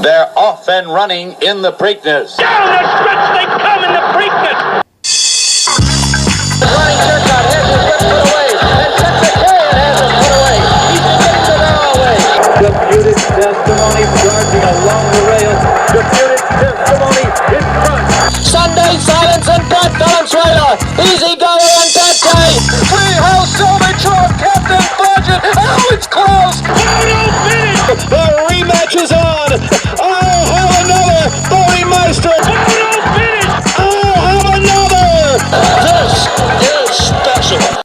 They're off and running in the Preakness. Down the stretch they come in the Preakness. Running Turcotte has his whip put away, and Secretariat has him put away. He's getting the railway. Disputed testimony charging along the rails. Disputed testimony in front. Sunday silence and Brett Valenzuela. Easy going on that day. Treehouse Silverchalk, Captain Budget. Oh, it's close. Photo finish. The rematch is on. I'll have another. Bobby Meister. Photo finish. I'll have another. This is special.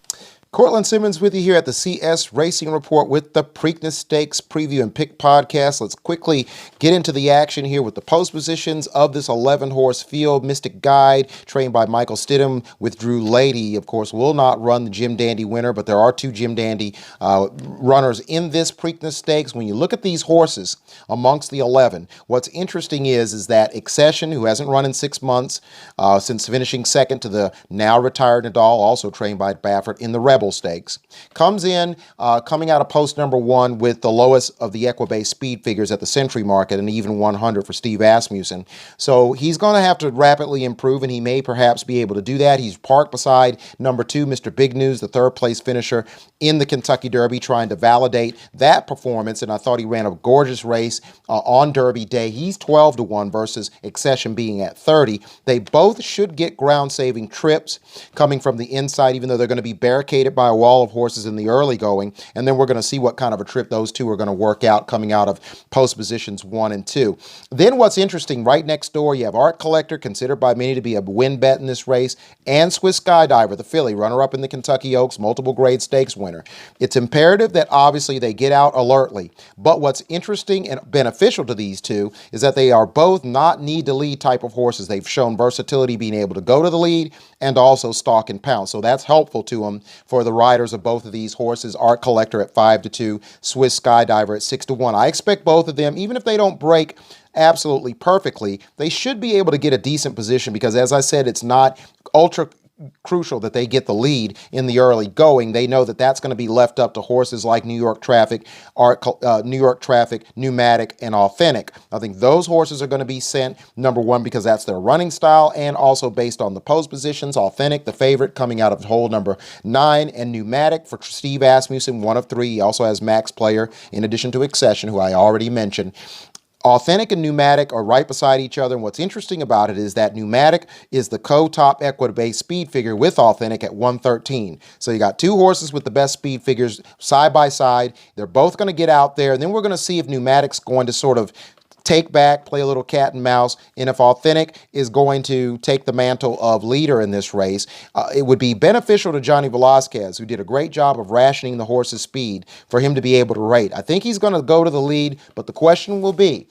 Courtland Simmons with you here at the CS Racing Report with the Preakness Stakes Preview and Pick Podcast. Let's quickly get into the action here with the post positions of this 11-horse field. Mystic Guide, trained by Michael Stidham with Drew Lady, of course, will not run the Jim Dandy winner, but there are two Jim Dandy runners in this Preakness Stakes. When you look at these horses amongst the 11, what's interesting is that Accession, who hasn't run in 6 months since finishing second to the now retired Nadal, also trained by Baffert in the Rebel Stakes, comes in coming out of post number 1 with the lowest of the Equibase speed figures at the Century Market, and even 100 for Steve Asmussen. So he's going to have to rapidly improve, and he may perhaps be able to do that. He's parked beside number 2, Mr. Big News, the third place finisher in the Kentucky Derby, trying to validate that performance, and I thought he ran a gorgeous race on Derby Day. He's 12-1 versus Accession being at 30. They both should get ground-saving trips coming from the inside, even though they're going to be barricaded by a wall of horses in the early going, and then we're going to see what kind of a trip those two are going to work out coming out of post positions 1 and 2. Then what's interesting, right next door, you have Art Collector, considered by many to be a win bet in this race, and SWISS SKYDIVER, the filly, runner-up in the Kentucky Oaks, multiple grade stakes winner. It's imperative that obviously they get out alertly, but what's interesting and beneficial to these two is that they are both not need-to-lead type of horses. They've shown versatility, being able to go to the lead and also stalk and pounce, so that's helpful to them for the riders of both of these horses. Art Collector at 5-2, SWISS SKYDIVER at 6-1. I expect both of them, even if they don't break absolutely perfectly, they should be able to get a decent position because, as I said, it's not ultra crucial that they get the lead in the early going. They know that that's going to be left up to horses like New York Traffic, Pneumatic, and Authentic. I think those horses are going to be sent, number 1, because that's their running style, and also based on the post positions. Authentic, the favorite, coming out of hole number 9, and Pneumatic for Steve Asmussen, 1 of 3. He also has Max Player, in addition to Accession, who I already mentioned. Authentic and Pneumatic are right beside each other, and what's interesting about it is that Pneumatic is the co-top Equibase speed figure with Authentic at 113. So you got two horses with the best speed figures side by side. They're both going to get out there, and then we're going to see if Pneumatic's going to sort of take back, play a little cat and mouse, and if Authentic is going to take the mantle of leader in this race. It would be beneficial to Johnny Velazquez, who did a great job of rationing the horse's speed, for him to be able to rate. I think he's going to go to the lead, but the question will be,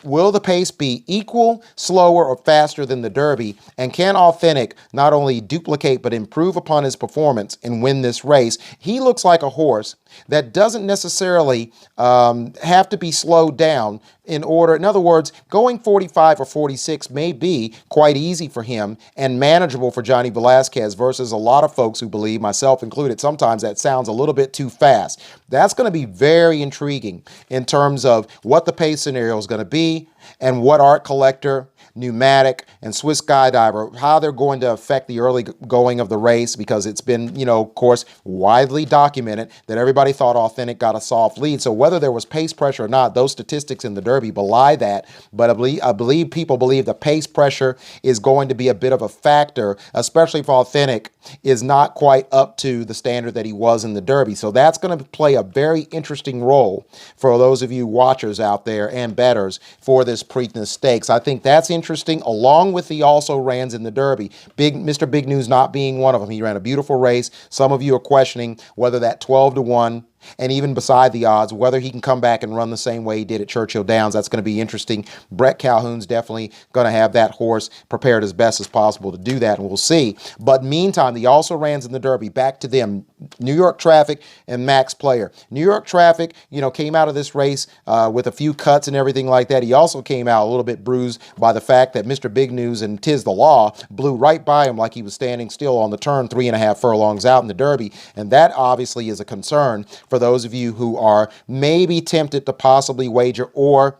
will the pace be equal, slower, or faster than the Derby? And can Authentic not only duplicate but improve upon his performance and win this race? He looks like a horse that doesn't necessarily have to be slowed down in order. In other words, going 45 or 46 may be quite easy for him and manageable for Johnny Velazquez versus a lot of folks who believe, myself included, sometimes that sounds a little bit too fast. That's going to be very intriguing in terms of what the pace scenario is going to be and what Art Collector, Pneumatic, and SWISS SKYDIVER, how they're going to affect the early going of the race, because it's been, of course, widely documented that everybody thought Authentic got a soft lead. So whether there was pace pressure or not, those statistics in the Derby belie that. But I believe people believe the pace pressure is going to be a bit of a factor, especially if Authentic is not quite up to the standard that he was in the Derby. So that's going to play a very interesting role for those of you watchers out there and bettors for this Preakness Stakes. I think that's interesting, along with the also-rans in the Derby. Mr. Big News not being one of them. He ran a beautiful race. Some of you are questioning whether that 12-1 and even beside the odds, whether he can come back and run the same way he did at Churchill Downs. That's going to be interesting. Brett Calhoun's definitely going to have that horse prepared as best as possible to do that, and we'll see. But meantime, the also-rans in the Derby, back to them, New York Traffic and Max Player. New York Traffic, came out of this race with a few cuts and everything like that. He also came out a little bit bruised by the fact that Mr. Big News and Tiz the Law blew right by him like he was standing still on the turn 3.5 furlongs out in the Derby, and that obviously is a concern for those of you who are maybe tempted to possibly wager or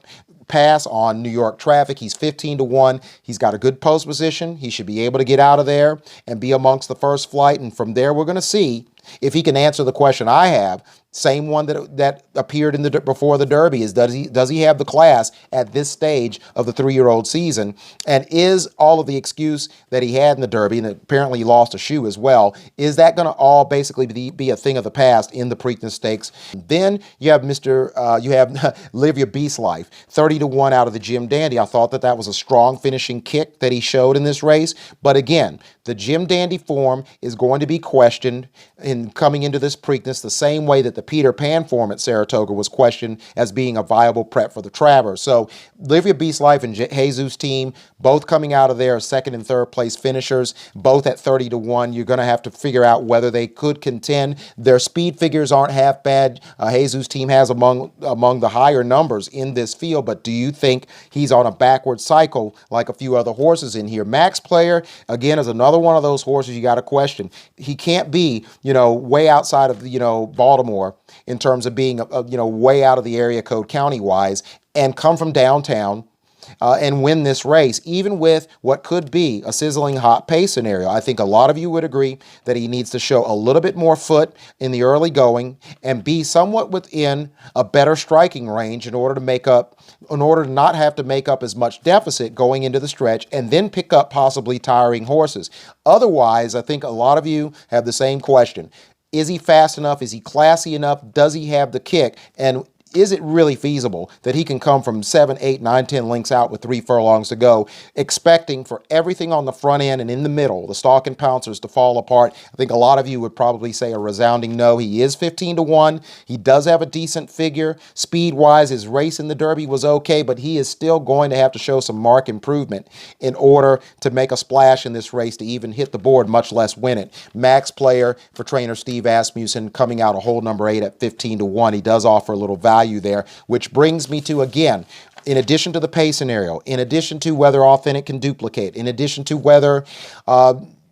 pass on New York Traffic. He's 15-1. He's got a good post position. He should be able to get out of there and be amongst the first flight. And from there, we're going to see if he can answer the question I have, same one that appeared in the before the Derby, is does he have the class at this stage of the 3-year-old season? And is all of the excuse that he had in the Derby, and apparently he lost a shoe as well, is that going to all basically be a thing of the past in the Preakness Stakes? Then you have Livia Beastlife, 30-1 out of the Jim Dandy. I thought that was a strong finishing kick that he showed in this race, but again, the Jim Dandy form is going to be questioned in coming into this Preakness the same way that the Peter Pan form at Saratoga was questioned as being a viable prep for the Travers. So Livia Beastlife and Jesus Team, both coming out of there as second and third place finishers, both at 30-1. You're going to have to figure out whether they could contend. Their speed figures aren't half bad. Jesus Team has among the higher numbers in this field, but do you think he's on a backward cycle like a few other horses in here? Max Player, again, is another one of those horses you got to question. He can't be, way outside of, Baltimore in terms of being, way out of the area code county-wise and come from downtown and win this race, even with what could be a sizzling hot pace scenario. I think a lot of you would agree that he needs to show a little bit more foot in the early going and be somewhat within a better striking range in order to not have to make up as much deficit going into the stretch and then pick up possibly tiring horses. Otherwise, I think a lot of you have the same question. Is he fast enough? Is he classy enough? Does he have the kick? And is it really feasible that he can come from 7, 8, 9, 10 lengths out with 3 furlongs to go, expecting for everything on the front end and in the middle, the stalk and pouncers, to fall apart? I think a lot of you would probably say a resounding no. He is 15-1. He does have a decent figure. Speed-wise, his race in the Derby was okay, but he is still going to have to show some marked improvement in order to make a splash in this race to even hit the board, much less win it. Max Player for trainer Steve Asmussen coming out a hole number 8 at 15-1. He does offer a little value there, which brings me to, again, in addition to the pay scenario, in addition to whether Authentic can duplicate, in addition to whether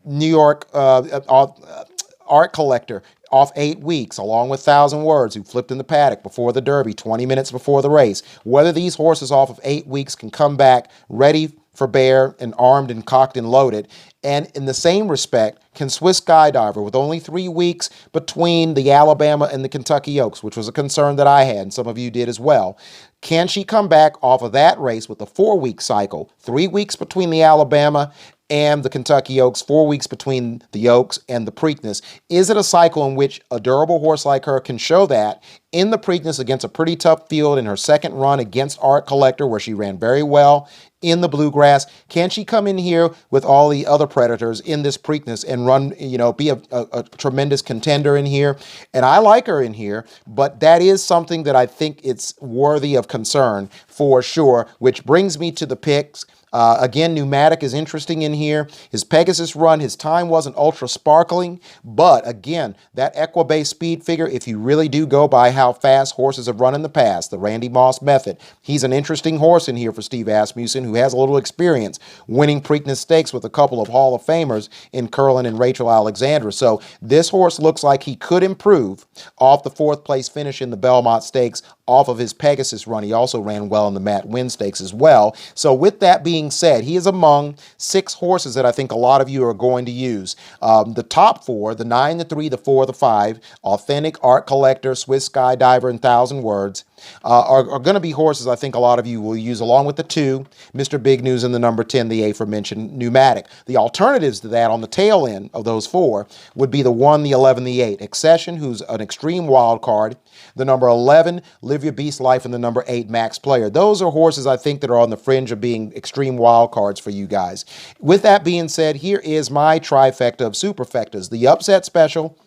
New York Art Collector off 8 weeks, along with 1,000 Words, who flipped in the paddock before the Derby 20 minutes before the race, whether these horses off of 8 weeks can come back ready for bear and armed and cocked and loaded. And in the same respect, can SWISS SKYDIVER, with only 3 weeks between the Alabama and the Kentucky Oaks, which was a concern that I had, and some of you did as well, can she come back off of that race with a 4-week cycle, 3 weeks between the Alabama and the Kentucky Oaks, 4 weeks between the Oaks and the Preakness? Is it a cycle in which a durable horse like her can show that in the Preakness against a pretty tough field in her second run against Art Collector, where she ran very well in the Bluegrass? Can she come in here with all the other predators in this Preakness and run, be a tremendous contender in here? And I like her in here, but that is something that I think it's worthy of concern for sure, which brings me to the picks. Again, Pneumatic is interesting in here. His Pegasus run, his time wasn't ultra sparkling, but again, that Equibase speed figure, if you really do go by how fast horses have run in the past, the Randy Moss method, he's an interesting horse in here for Steve Asmussen, who has a little experience winning Preakness Stakes with a couple of Hall of Famers in Curlin and Rachel Alexandra. So this horse looks like he could improve off the 4th place finish in the Belmont Stakes, off of his Pegasus run. He also ran well in the Matt Winn Stakes as well. So with that being said, he is among 6 horses that I think a lot of you are going to use. The top 4, the 9, the 3, the 4, the 5, Authentic, Art Collector, SWISS SKYDIVER, and 1,000 Words, are going to be horses I think a lot of you will use, along with the 2, Mr. Big News, and the number 10, the aforementioned Pneumatic. The alternatives to that on the tail end of those 4 would be the 1, the 11, the 8, Accession, who's an extreme wild card, the number 11, Livia Beastlife, and the number 8, Max Player. Those are horses I think that are on the fringe of being extreme wild cards for you guys. With that being said, here is my trifecta of superfectas. The upset special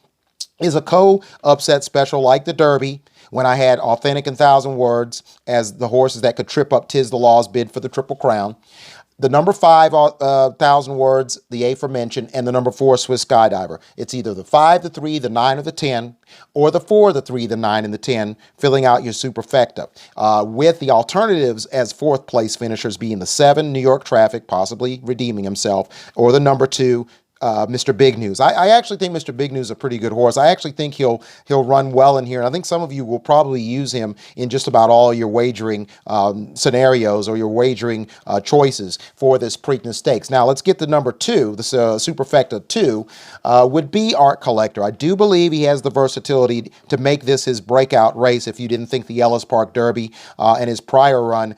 is a co-upset special like the Derby, when I had Authentic and 1,000 Words as the horses that could trip up Tiz the Law's bid for the Triple Crown. The number 5, 1,000 Words, the aforementioned, and the number 4, SWISS SKYDIVER. It's either the 5, the 3, the 9, or the 10, or the 4, the 3, the 9, and the 10, filling out your superfecta. With the alternatives as 4th place finishers being the 7, New York Traffic, possibly redeeming himself, or the number 2, Mr. Big News. I actually think Mr. Big News is a pretty good horse. I actually think he'll run well in here, and I think some of you will probably use him in just about all your wagering scenarios or your wagering choices for this Preakness Stakes. Now let's get to number 2. This Superfecta 2 would be Art Collector. I do believe he has the versatility to make this his breakout race. If you didn't think the Ellis Park Derby and his prior run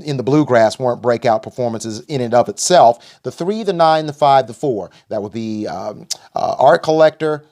in the Bluegrass weren't breakout performances in and of itself, the 3, the 9, the 5, the 4. That would be Art Collector,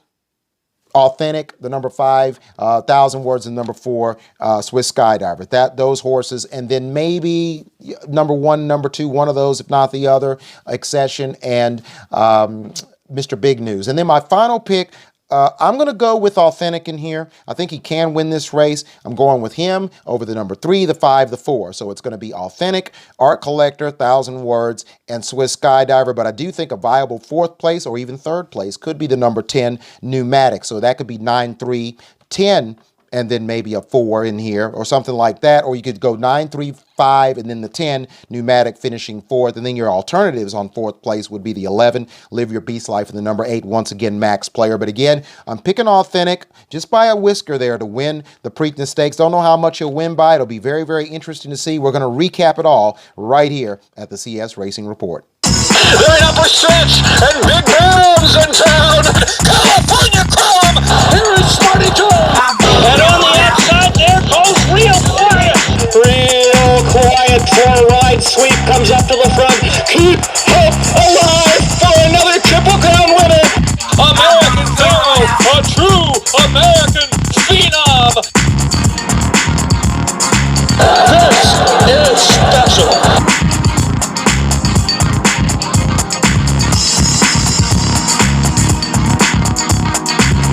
Authentic, the number 5, 1,000 Words, and number 4, Swiss Skydiver. Those horses, and then maybe number 1, number 2, one of those, if not the other, Accession and Mr. Big News. And then my final pick, I'm going to go with Authentic in here. I think he can win this race. I'm going with him over the number 3, the 5, the 4. So it's going to be Authentic, Art Collector, 1,000 Words, and Swiss Skydiver. But I do think a viable 4th place or even 3rd place could be the number 10, Pneumatic. So that could be 9, 3, 10, and then maybe a 4 in here or something like that. Or you could go 9, 3, 5, and then the 10, Pneumatic, finishing 4th. And then your alternatives on 4th place would be the 11, Live Your Beast Life, and the number 8, once again, Max Player. But again, I'm picking Authentic just by a whisker there to win the Preakness Stakes. Don't know how much he'll win by. It'll be very, very interesting to see. We're going to recap it all right here at the CS Racing Report. They're in upper stretch, and Big Bam's in town. California Chrome, here is Smarty Joe. And on the outside there goes Real Quiet. Real quiet for a ride. Sweep comes up to the front. Keep